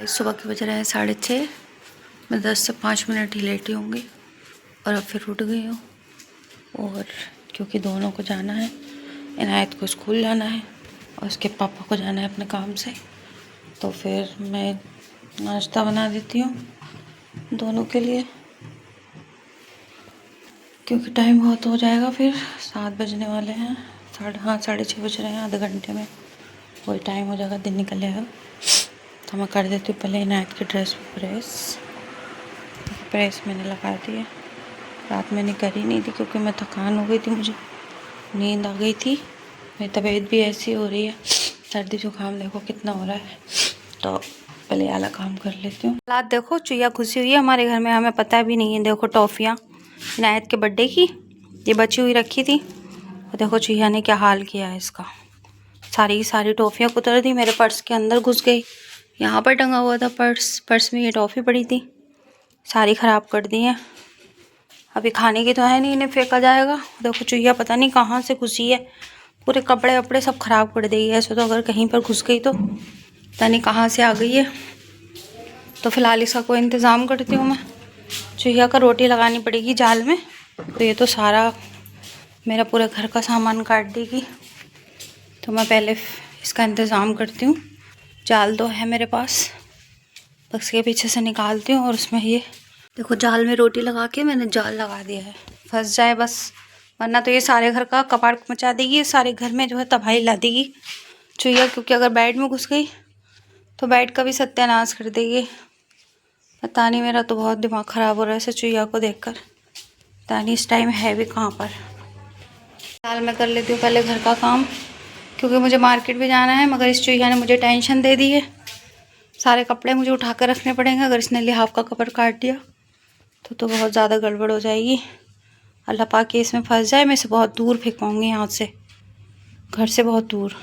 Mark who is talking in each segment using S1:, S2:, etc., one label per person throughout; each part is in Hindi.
S1: सुबह के बज रहे हैं 6:30। मैं 10 से 5 मिनट ही लेटी होंगी और अब फिर उठ गई हूँ। और क्योंकि दोनों को जाना है, इनायत को स्कूल जाना है और उसके पापा को जाना है अपने काम से, तो फिर मैं नाश्ता बना देती हूँ दोनों के लिए, क्योंकि टाइम बहुत हो जाएगा। फिर 7 बजने वाले हैं, 6:30 बज रहे हैं। आधे घंटे में वही टाइम हो जाएगा, दिन निकल जाएगा। तो मैं कर देती हूँ पहले इनायत की ड्रेस पे प्रेस मैंने लगा दी है। रात मैंने करी नहीं थी क्योंकि मैं थकान हो गई थी, मुझे नींद आ गई थी। मेरी तबीयत भी ऐसी हो रही है, सर्दी जुकाम देखो कितना हो रहा है। तो पहले वाला काम कर लेती हूँ। रात देखो चुईया घुसी हुई है हमारे घर में, हमें पता भी नहीं है। देखो टॉफ़ियाँ इनायत के बर्थडे की ये बची हुई रखी थी, और देखो चुईया ने क्या हाल किया है इसका। सारी की सारी टॉफ़ियाँ कुतर दी, मेरे पर्स के अंदर घुस गई। यहाँ पर टंगा हुआ था पर्स में ये टॉफ़ी पड़ी थी, सारी ख़राब कर दी है। अभी खाने की तो है नहीं, इन्हें फेंका जाएगा। देखो चुईया पता नहीं कहाँ से घुसी है, पूरे कपड़े वपड़े सब ख़राब कर देगी। ऐसे तो अगर कहीं पर घुस गई तो पता नहीं कहाँ से आ गई है। तो फिलहाल इसका कोई इंतज़ाम करती हूँ मैं। चुईया का रोटी लगानी पड़ेगी जाल में, तो ये तो सारा मेरा पूरे घर का सामान काट देगी। तो मैं पहले इसका इंतज़ाम करती हूँ। जाल तो है मेरे पास, बस इसके पीछे से निकालती हूँ। और उसमें ये देखो जाल में रोटी लगा के मैंने जाल लगा दिया है, फंस जाए बस, वरना तो ये सारे घर का कबाड़ मचा देगी, सारे घर में जो है तबाही ला देगी चुईया। क्योंकि अगर बेड में घुस गई तो बेड का भी सत्यानाश कर देगी। पता नहीं, मेरा तो बहुत दिमाग ख़राब हो रहा है ऐसे चुईया को देखकर। पता नहीं इस टाइम है भी कहाँ पर। फिलहाल मैं कर लेती हूँ पहले घर का काम, क्योंकि मुझे मार्केट भी जाना है। मगर इस चुईया ने मुझे टेंशन दे दी है, सारे कपड़े मुझे उठा कर रखने पड़ेंगे। अगर इसने लिहाफ का कपड़ काट दिया तो बहुत ज़्यादा गड़बड़ हो जाएगी। अल्लाह पाक के इसमें फंस जाए, मैं इसे बहुत दूर फेंकवाऊँगी, यहाँ से घर से बहुत दूर।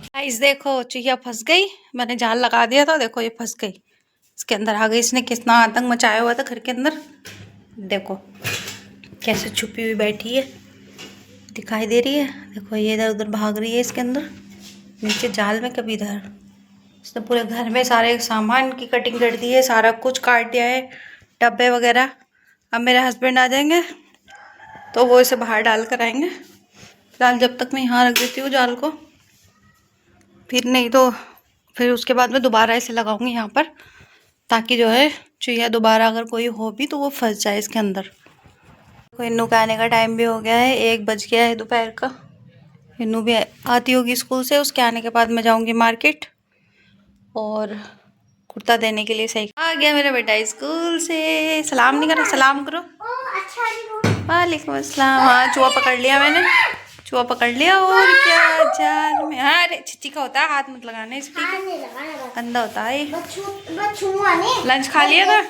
S1: गाइस देखो चुईया फंस गई, मैंने जाल लगा दिया था, देखो ये फंस गई, इसके अंदर आ गई। इसने कितना आतंक मचाया हुआ था घर के अंदर, देखो कैसे छुपी हुई बैठी है, दिखाई दे रही है। देखो ये इधर उधर भाग रही है इसके अंदर, नीचे जाल में, कभी इधर। इसने पूरे घर में सारे सामान की कटिंग कर दी है, सारा कुछ काट दिया है, डब्बे वगैरह। अब मेरे हस्बैंड आ जाएंगे तो वो इसे बाहर डाल कर आएंगे। फिलहाल जब तक मैं यहाँ रख देती हूँ जाल को, फिर नहीं तो फिर उसके बाद मैं दोबारा इसे लगाऊंगी यहाँ पर, ताकि जो है चुईया दोबारा अगर कोई हो भी तो वो फंस जाए इसके अंदर। इन्नू का आने का टाइम भी हो गया है, 1 बज गया है दोपहर का। इन्नू भी आती होगी स्कूल से, उसके आने के बाद मैं जाऊँगी मार्केट और कुर्ता देने के लिए। सही आ गया मेरा बेटा स्कूल से। सलाम नहीं करो, सलाम करो। वालेकुम अस्सलाम। हाँ चूहा पकड़ लिया मैंने, चूहा पकड़ लिया। और क्या जाल में, हाँ अरे छिच्ची का होता है, हाथ मत लगाना इस, ठीक है, गंदा होता है। लंच खा लिया था?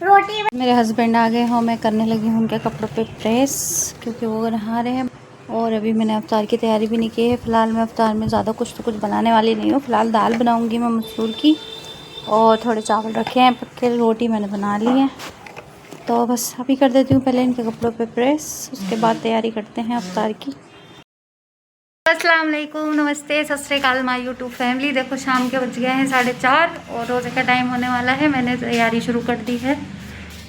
S1: रोटी। मेरे हस्बैंड आ गए हैं, मैं करने लगी हूँ उनके कपड़ों पे प्रेस, क्योंकि वो नहा रहे हैं। और अभी मैंने अफ्तार की तैयारी भी नहीं की है। फ़िलहाल मैं अफ्तार में ज़्यादा कुछ बनाने वाली नहीं हूँ। फ़िलहाल दाल बनाऊँगी मैं मसूर की, और थोड़े चावल रखे हैं पक्के, रोटी मैंने बना ली है। तो बस अभी कर देती हूँ पहले इनके कपड़ों पे प्रेस, उसके बाद तैयारी करते हैं अफ्तार की। अस्सलाम वालेकुम, नमस्ते, सत श्री अकाल माय यूट्यूब फैमिली। देखो शाम के बज गए हैं 4:30 और रोज़े का टाइम होने वाला है। मैंने तैयारी शुरू कर दी है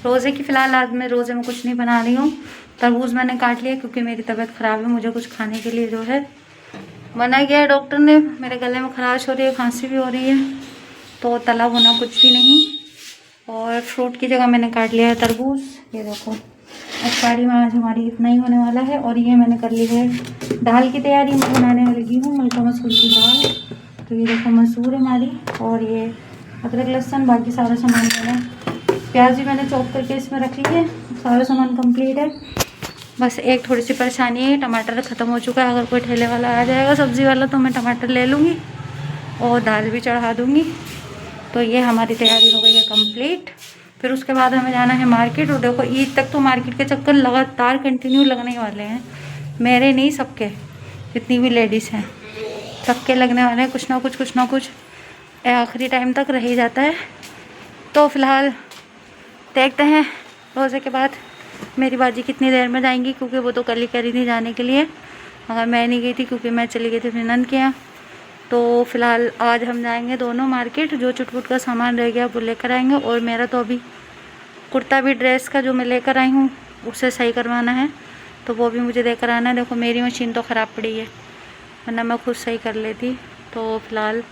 S1: रोज़े की। फ़िलहाल आज मैं रोज़े में कुछ नहीं बना रही हूँ। तरबूज मैंने काट लिया क्योंकि मेरी तबीयत ख़राब है, मुझे कुछ खाने के लिए जो है मना किया है डॉक्टर ने। मेरे गले में खराश हो रही है, खांसी भी हो रही है, तो तला भुना कुछ भी नहीं। और फ्रूट की जगह मैंने काट लिया है तरबूज। ये देखो अफ्तारी में आज हमारी इतना ही होने वाला है। और ये मैंने कर ली है दाल की तैयारी, मैं बनाने लगी हूँ मलका मसूर की दाल। तो ये देखो मसूर हमारी, और ये अदरक लहसुन, बाकी सारा सामान मैंने, प्याज भी मैंने चॉप करके इसमें रख ली है। सारा सामान कंप्लीट है। बस एक थोड़ी सी परेशानी है, टमाटर ख़त्म हो चुका है। अगर कोई ठेले वाला आ जाएगा सब्ज़ी वाला तो मैं टमाटर ले लूँगी और दाल भी चढ़ा दूँगी। तो ये हमारी तैयारी हो गई है कंप्लीट। फिर उसके बाद हमें जाना है मार्केट। और देखो ईद तक तो मार्केट के चक्कर लगातार कंटिन्यू लगने वाले हैं, मेरे नहीं सबके, जितनी भी लेडीज़ हैं सबके लगने वाले हैं। कुछ ना कुछ आखिरी टाइम तक रह ही जाता है। तो फ़िलहाल देखते हैं रोज़े के बाद मेरी बाजी कितनी देर में जाएंगी, क्योंकि वो तो कल ही करी थी जाने के लिए, मगर मैं नहीं गई थी क्योंकि मैं चली गई थी अपनी नंद के यहाँ। तो फ़िलहाल आज हम जाएंगे दोनों मार्केट, जो चुटपुट का सामान रह गया वो लेकर आएंगे। और मेरा तो अभी कुर्ता भी ड्रेस का जो मैं लेकर आई हूँ उसे सही करवाना है, तो वो भी मुझे लेकर आना है। देखो मेरी मशीन तो ख़राब पड़ी है, वरना मैं खुद सही कर लेती। तो फ़िलहाल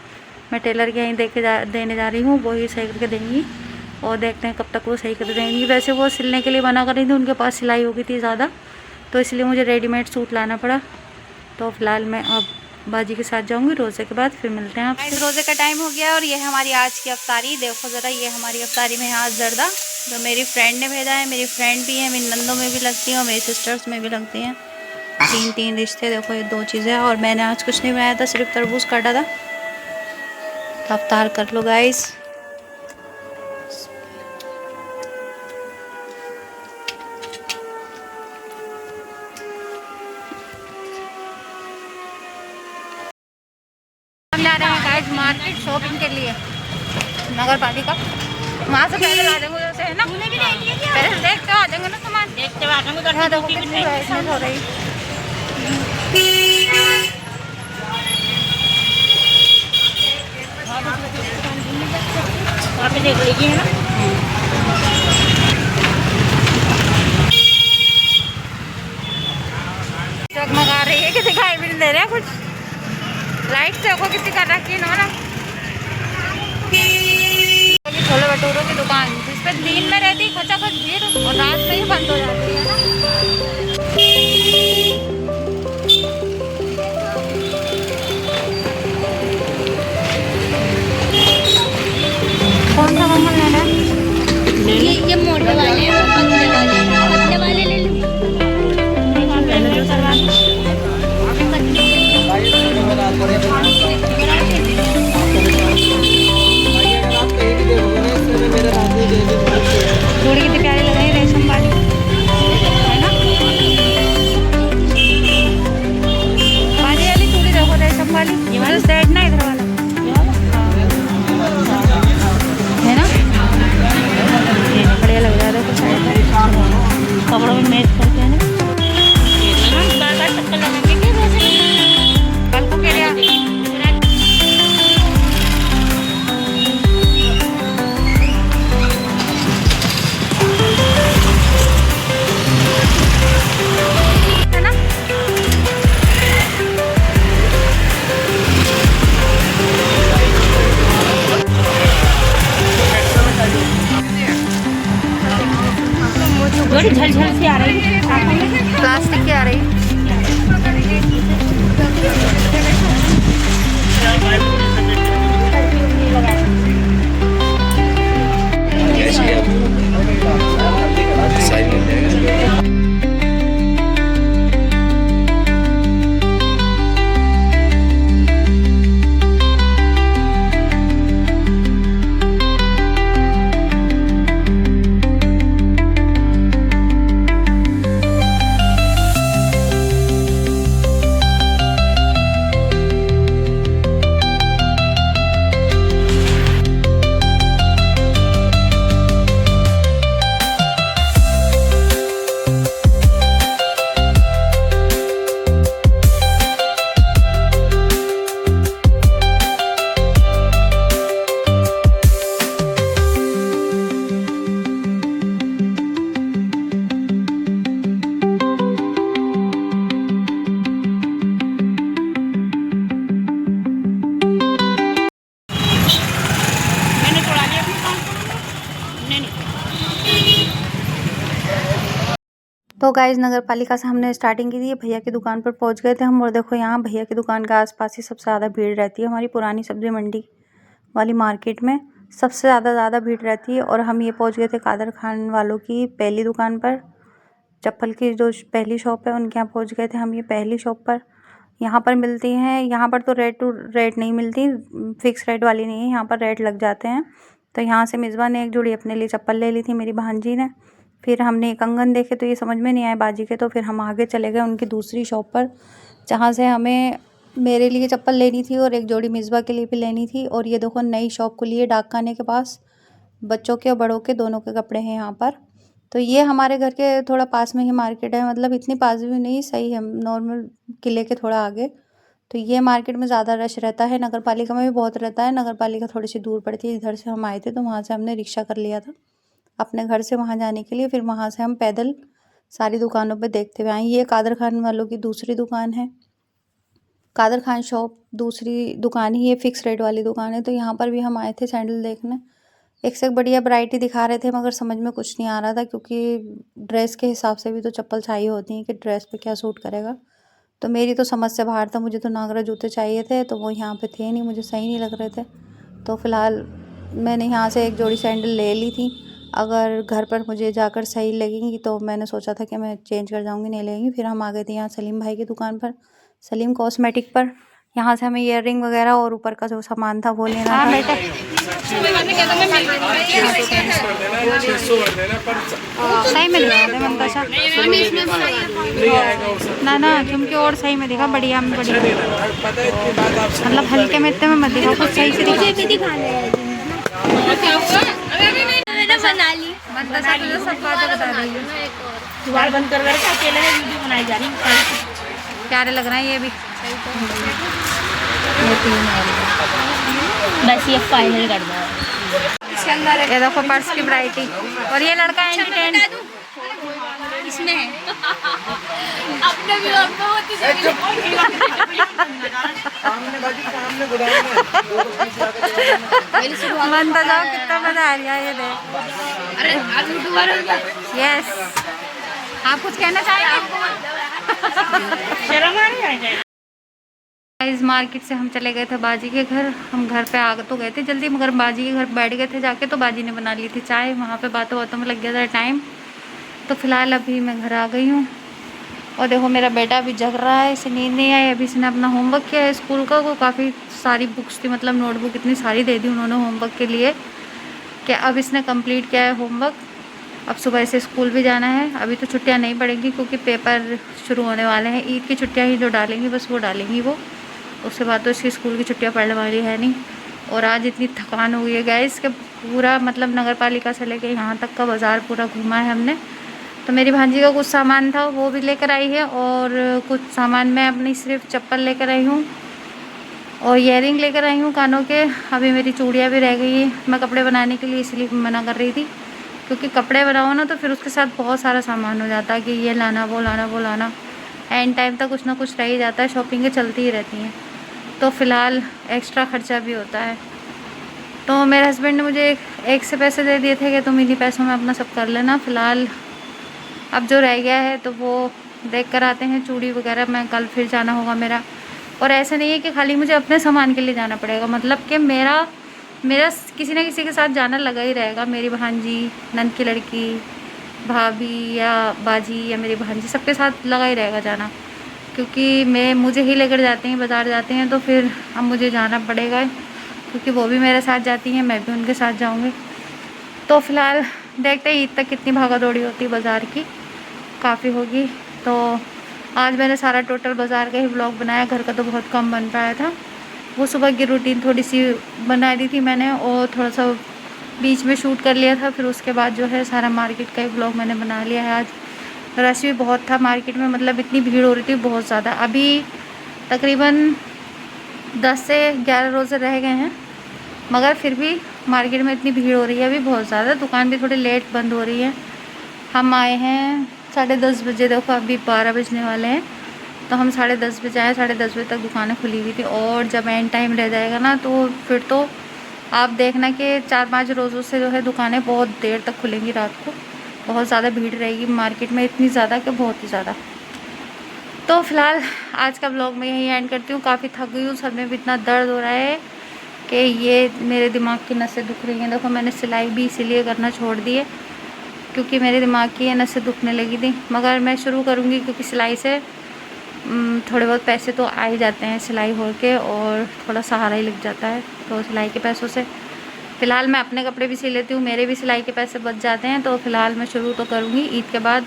S1: मैं टेलर के यहीं देने जा रही हूँ, वो ही सही करके देंगी और देखते हैं कब तक वो सही कर देंगी। वैसे वो सिलने के लिए मना कर रही थी, उनके पास सिलाई हो गई थी ज़्यादा, तो इसलिए मुझे रेडीमेड सूट लाना पड़ा। तो फ़िलहाल मैं अब बाजी के साथ जाऊंगी, रोज़े के बाद फिर मिलते हैं आप। रोज़े का टाइम हो गया और ये है हमारी आज की अफ्तारी। देखो ज़रा, ये हमारी अफ्तारी में है आज जर्दा, जो मेरी फ्रेंड ने भेजा है। मेरी फ्रेंड भी है, मेरी नंदों में भी लगती हैं और मेरी सिस्टर्स में भी लगती हैं। तीन रिश्ते। देखो ये 2 चीज़ें। और मैंने आज कुछ नहीं बनाया था, सिर्फ तरबूज काटा था। तो अफ्तार कर लो गाइस। हम जा रहे हैं गाइस मार्केट शॉपिंग के लिए, नगर पालिका। वहाँ से पहले ला देंगे जैसे, है ना? पहले से देखते आ जाएंगे ना सामान, देखते आ जाएंगे। हाँ देखो कितनी ब्राइटनेस हो रही। वहाँ पे देख लीजिए, है ना? जगमगा रही है कि दिखाई भी नहीं दे रहा है कुछ। लाइट देखो कितनी कर रखी है इन्होंने। छोले भटूरों की दुकान जिस पे दिन में रहती खचाखच भीड़ और रात में ही बंद हो जाती है ना। कौन सा मंगल लेना है? ये मोटे वाले हैं, पतले वाले ले लो। चूड़ी कितनी प्यारी लग रही है, रेशम वाली, है ना? बाजी वाली चूड़ी देखो, रेशम वाली। ये वाला सेट ना, इधर वाला है ना, बढ़िया लग रहा है। देखो साइड कपड़ों में मैच करके, है ना? कल को कह रहा थोड़ी झलझल सी आ रही है, प्लास्टिक की आ रही है। तो गाइस नगर पालिका से हमने स्टार्टिंग की थी, भैया की दुकान पर पहुंच गए थे हम। और देखो यहाँ भैया की दुकान के आसपास ही सबसे ज़्यादा भीड़ रहती है। हमारी पुरानी सब्जी मंडी वाली मार्केट में सबसे ज़्यादा भीड़ रहती है। और हम ये पहुंच गए थे कादर खान वालों की पहली दुकान पर, चप्पल की जो पहली शॉप है उनके यहाँ पहुँच गए थे हम। ये पहली शॉप पर यहाँ पर मिलती हैं, यहाँ पर तो रेट टू रेट नहीं मिलती, फिक्स रेट वाली नहीं है, यहाँ पर रेट लग जाते हैं। तो यहाँ से मिसबा ने एक जोड़ी अपने लिए चप्पल ले ली थी, मेरी भांजी ने। फिर हमने कंगन देखे तो ये समझ में नहीं आए बाजी के, तो फिर हम आगे चले गए उनकी दूसरी शॉप पर, जहाँ से हमें मेरे लिए चप्पल लेनी थी और एक जोड़ी मिसबा के लिए भी लेनी थी। और ये देखो नई शॉप खुली है डाक खाने के पास, बच्चों के और बड़ों के दोनों के कपड़े हैं यहाँ पर। तो ये हमारे घर के थोड़ा पास में ही मार्केट है, मतलब इतनी पास भी नहीं, सही है, नॉर्मल किले के थोड़ा आगे। तो ये मार्केट में ज़्यादा रश रहता है, नगर पालिका में भी बहुत रहता है। नगर पालिका थोड़ी सी दूर पड़ती है, इधर से हम आए थे तो वहाँ से हमने रिक्शा कर लिया था अपने घर से वहाँ जाने के लिए। फिर वहाँ से हम पैदल सारी दुकानों पे देखते हुए आए। ये कादर खान वालों की दूसरी दुकान है, कादर खान शॉप दूसरी दुकान ही, ये फिक्स रेट वाली दुकान है। तो यहाँ पर भी हम आए थे सैंडल देखने, एक से एक बढ़िया वैरायटी दिखा रहे थे, मगर समझ में कुछ नहीं आ रहा था क्योंकि ड्रेस के हिसाब से भी तो चप्पल चाहिए होती है कि ड्रेस पे क्या सूट करेगा। तो मेरी तो समझ से बाहर था, मुझे तो नागरा जूते चाहिए थे, तो वो यहाँ पे थे नहीं, मुझे सही नहीं लग रहे थे। तो फ़िलहाल मैंने यहाँ से एक जोड़ी सैंडल ले ली थी, अगर घर पर मुझे जाकर सही लगेंगी तो मैंने सोचा था कि मैं चेंज कर जाऊँगी, नहीं लगेंगी। फिर हम आ गए थे यहाँ सलीम भाई की दुकान पर, सलीम कॉस्मेटिक पर। यहाँ से हमें ईयररिंग वगैरह और ऊपर का जो सामान था वो लेना था। बेटा सही में दिखा दे मनताशा ना क्योंकि और सही में दिखा, बढ़िया में बढ़िया, मतलब हल्के में इतने में मत दिखा, कुछ सही से दिखा।
S2: बंद कर अकेले वीडियो बनाई जा रही है,
S1: प्यारे लग रहे हैं ये भी।
S2: बस ये फाइनल कर दो।
S1: ये देखो पर्स की वैरायटी, और ये लड़का एंटरटेन
S2: इसमें अपने व्लॉग में होती
S1: मन तो जाओ कितना मजा आ रहा है ये देख। यस, आप कुछ कहना चाहेंगे?
S2: शर्म आ रही है।
S1: इस मार्केट से हम चले गए थे बाजी के घर। हम घर पे आ तो गए थे जल्दी, मगर बाजी के घर बैठ गए थे जाके, तो बाजी ने बना ली थी चाय, वहाँ पे बातों बातों में लग गया था टाइम। तो फिलहाल अभी मैं घर आ गई हूँ, और देखो मेरा बेटा अभी जग रहा है, इसे नींद नहीं आई। अभी इसने अपना होमवर्क किया है स्कूल का, वो काफ़ी सारी बुक्स थी, मतलब नोटबुक इतनी सारी दे दी उन्होंने होमवर्क के लिए कि अब इसने कंप्लीट किया है होमवर्क। अब सुबह से स्कूल भी जाना है। अभी तो छुट्टियाँ नहीं पड़ेंगी क्योंकि पेपर शुरू होने वाले हैं, ईद की छुट्टियाँ ही जो डालेंगी बस वो डालेंगी वो, उसके बाद तो इसकी स्कूल की छुट्टियाँ पड़ने वाली है नहीं। और आज इतनी थकान हो गई है गाइस कि पूरा मतलब नगर पालिका से लेके यहाँ तक का बाज़ार पूरा घूमा है हमने। तो मेरी भांजी का कुछ सामान था वो भी लेकर आई है, और कुछ सामान मैं अपनी सिर्फ चप्पल लेकर आई हूँ, और ईयरिंग लेकर आई हूँ कानों के। अभी मेरी चूड़ियाँ भी रह गई है, मैं कपड़े बनाने के लिए इसलिए मना कर रही थी, क्योंकि कपड़े बनाओ ना तो फिर उसके साथ बहुत सारा सामान हो जाता है कि ये लाना वो लाना वो लाना, एंड टाइम तक कुछ ना कुछ रह ही जाता है, शॉपिंगें चलती ही रहती हैं, तो फ़िलहाल एक्स्ट्रा ख़र्चा भी होता है। तो मेरे हस्बैंड ने मुझे एक से पैसे दे दिए थे कि तुम इन्हीं पैसों में अपना सब कर लेना। फ़िलहाल अब जो रह गया है तो वो देख कर आते हैं, चूड़ी वगैरह मैं कल फिर जाना होगा मेरा। और ऐसा नहीं है कि खाली मुझे अपने सामान के लिए जाना पड़ेगा, मतलब कि मेरा किसी न किसी के साथ जाना लगा ही रहेगा। मेरी भांजी, नंद की लड़की, भाभी या बाजी या मेरी भांजी, सबके साथ लगा ही रहेगा जाना, क्योंकि मुझे ही लेकर जाते हैं, बाज़ार जाते हैं, तो फिर अब मुझे जाना पड़ेगा क्योंकि वो भी मेरे साथ जाती हैं, मैं भी उनके साथ जाऊंगी। तो फ़िलहाल देखते हैं ईद तक कितनी भागा दौड़ी होती है बाज़ार की, काफ़ी होगी। तो आज मैंने सारा टोटल बाज़ार का ही व्लॉग बनाया, घर का तो बहुत कम बन पाया था। वो सुबह की रूटीन थोड़ी सी बना दी थी मैंने, और थोड़ा सा बीच में शूट कर लिया था, फिर उसके बाद जो है सारा मार्केट का ही व्लॉग मैंने बना लिया है। आज रश भी बहुत था मार्केट में, मतलब इतनी भीड़ हो रही थी बहुत ज़्यादा। अभी तकरीबन 10 से 11 रोज़े रह गए हैं, मगर फिर भी मार्केट में इतनी भीड़ हो रही है अभी बहुत ज़्यादा। दुकान भी थोड़ी लेट बंद हो रही है। हम आए हैं 10:30 बजे, देखो अभी 12 बजने वाले हैं, तो हम 10:30 बजे आए, 10:30 बजे तक दुकानें खुली हुई थी। और जब एंड टाइम रह जाएगा ना तो फिर तो आप देखना कि 4-5 रोज़ों से जो है दुकानें बहुत देर तक खुलेंगी, रात को बहुत ज़्यादा भीड़ रहेगी मार्केट में, इतनी ज़्यादा कि बहुत ही ज़्यादा। तो फ़िलहाल आज का व्लॉग मैं यहीं एंड करती हूँ। काफ़ी थक गई हूँ, सर में भी इतना दर्द हो रहा है कि ये मेरे दिमाग की नसें दुख रही हैं। देखो मैंने सिलाई भी इसीलिए करना छोड़ दी है क्योंकि मेरे दिमाग की ये नसें दुखने लगी थी, मगर मैं शुरू करूँगी क्योंकि सिलाई से थोड़े बहुत पैसे तो आ ही जाते हैं सिलाई हो के, और थोड़ा सहारा ही लग जाता है तो सिलाई के पैसों से। फ़िलहाल मैं अपने कपड़े भी सी लेती हूँ, मेरे भी सिलाई के पैसे बच जाते हैं, तो फ़िलहाल मैं शुरू तो करूँगी ईद के बाद।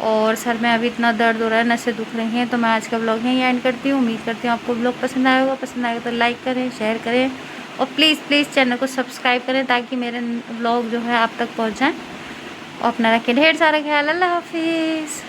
S1: और सर में अभी इतना दर्द हो रहा है, नसें दुख रही हैं, तो मैं आज का व्लॉग यहीं एंड करती हूँ। उम्मीद करती हूँ आपको व्लॉग पसंद आएगा, पसंद आएगा तो लाइक करें, शेयर करें, और प्लीज़ चैनल को सब्सक्राइब करें ताकि मेरे व्लॉग जो है आप तक पहुँच जाएँ। और अपना रखें ढेर सारा ख्याल। अल्लाह हाफिज़।